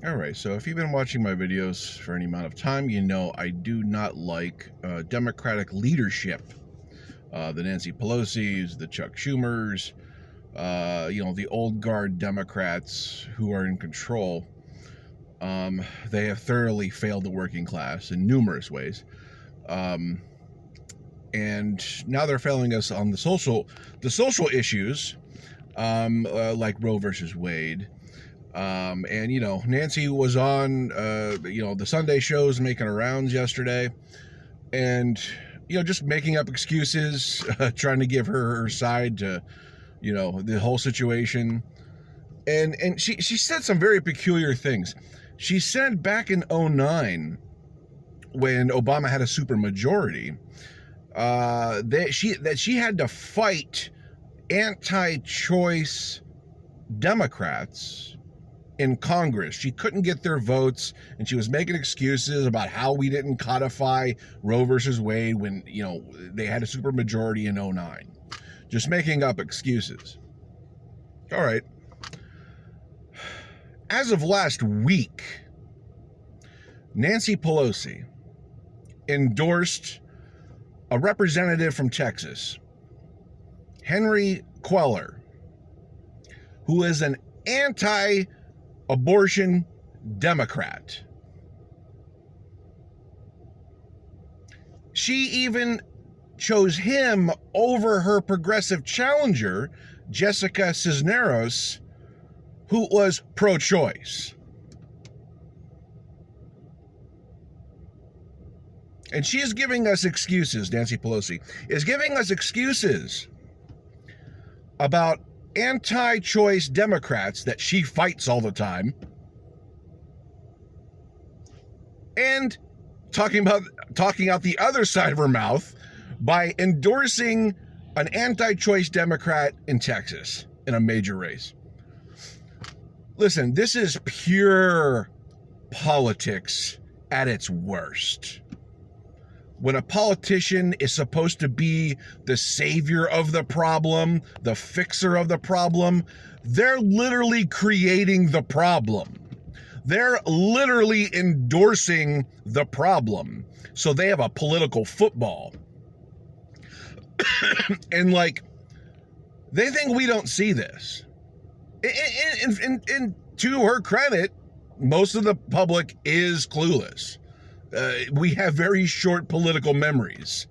All right, so if you've been watching my videos for any amount of time, you know I do not like Democratic leadership. The Nancy Pelosi's, the Chuck Schumers, the old guard Democrats who are in control. They have thoroughly failed the working class in numerous ways. And now they're failing us on the social issues, like Roe versus Wade. Nancy was on, the Sunday shows making her rounds yesterday, and, just making up excuses, trying to give her side to, the whole situation. And she said some very peculiar things. She said back in 2009, when Obama had a supermajority, that she had to fight anti-choice Democrats in Congress. She couldn't get their votes, and she was making excuses about how we didn't codify Roe versus Wade when, they had a supermajority in 2009. Just making up excuses. All right. As of last week, Nancy Pelosi endorsed a representative from Texas, Henry Cuellar, who is an anti-abortion Democrat. She even chose him over her progressive challenger, Jessica Cisneros, who was pro-choice. And she is giving us excuses, Nancy Pelosi is giving us excuses about anti-choice Democrats that she fights all the time, and talking out the other side of her mouth by endorsing an anti-choice Democrat in Texas in a major race. Listen, this is pure politics at its worst. When a politician is supposed to be the savior of the problem, the fixer of the problem, they're literally creating the problem. They're literally endorsing the problem. So they have a political football. And they think we don't see this. And to her credit, most of the public is clueless. We have very short political memories.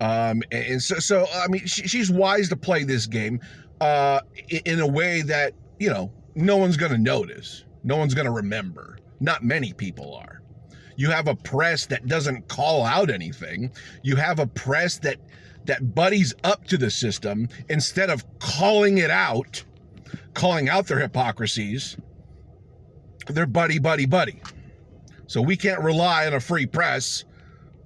So she's wise to play this game in a way that, no one's going to notice. No one's going to remember. Not many people are. You have a press that doesn't call out anything. You have a press that buddies up to the system instead of calling out their hypocrisies. They're buddy. So we can't rely on a free press,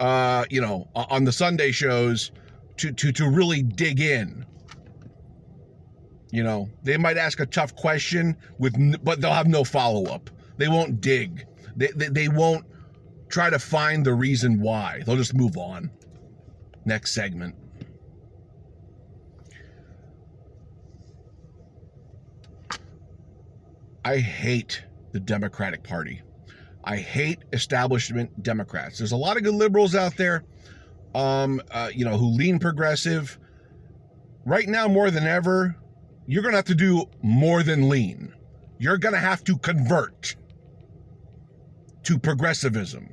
on the Sunday shows to really dig in. They might ask a tough question but they'll have no follow-up. They won't dig. They won't try to find the reason why. They'll just move on. Next segment. I hate the Democratic Party. I hate establishment Democrats. There's a lot of good liberals out there, who lean progressive. Right now, more than ever, you're going to have to do more than lean. You're going to have to convert to progressivism.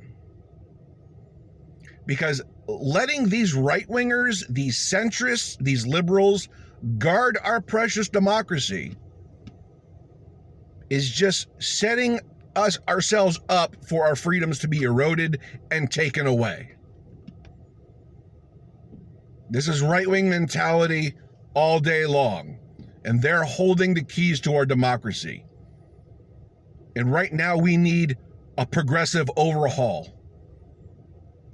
Because letting these right-wingers, these centrists, these liberals guard our precious democracy is just setting ourselves up for our freedoms to be eroded and taken away. This is right-wing mentality all day long, and they're holding the keys to our democracy. And right now we need a progressive overhaul.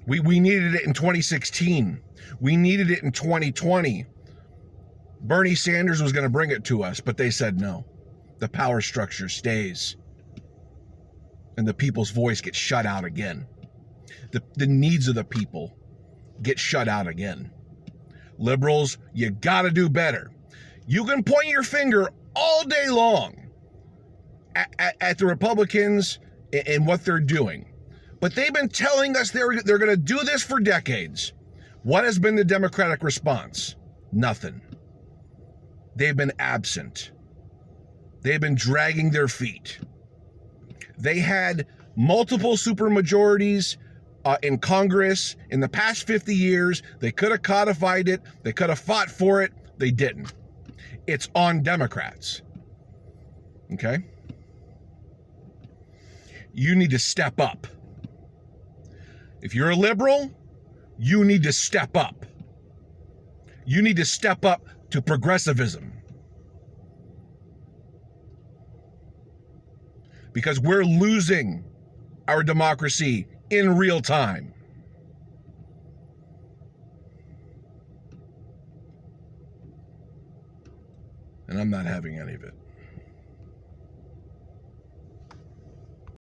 We needed it in 2016. We needed it in 2020. Bernie Sanders was going to bring it to us, but they said no. The power structure stays. And the people's voice gets shut out again. The needs of the people get shut out again. Liberals, you gotta do better. You can point your finger all day long at the Republicans in what they're doing. But they've been telling us they're going to do this for decades. What has been the Democratic response? Nothing. They've been absent. They've been dragging their feet. They had multiple supermajorities in Congress in the past 50 years. They could have codified it. They could have fought for it. They didn't. It's on Democrats. Okay? You need to step up. If you're a liberal, you need to step up. You need to step up to progressivism. Because we're losing our democracy in real time. And I'm not having any of it.